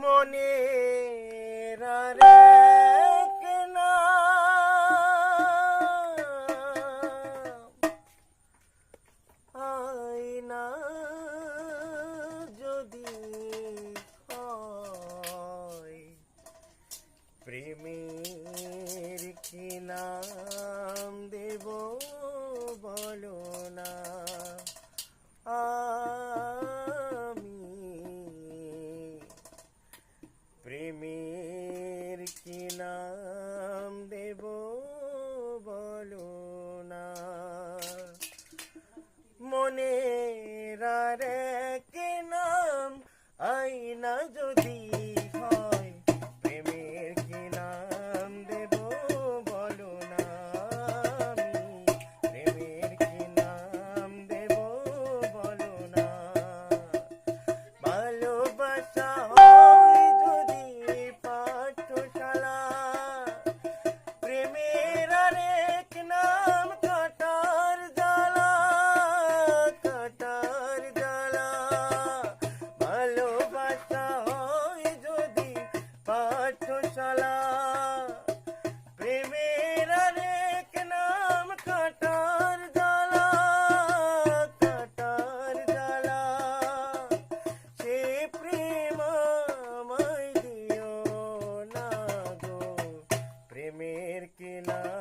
মনের আরেক নাম আয়না যদি হয়, প্রেমের কি নাম দেব বলো না। প্রেমের কি নাম দেব বলো না। মনের আরেক নাম আয়না যদি হয়, প্রেমের কি নাম দেব বলো না। প্রেমের কি নাম দেব বলো না। ভালোবাসা প্রেমের আরেক নাম কাটার জ্বালা, কাটার জ্বালা। ভালোবাসা হয় যদি পাঠশালা, প্রেমের আরেক নাম কাটার জ্বালা, কাটার জ্বালা। সে প্রেম আমায় দিও না গো, প্রেমের কি নাম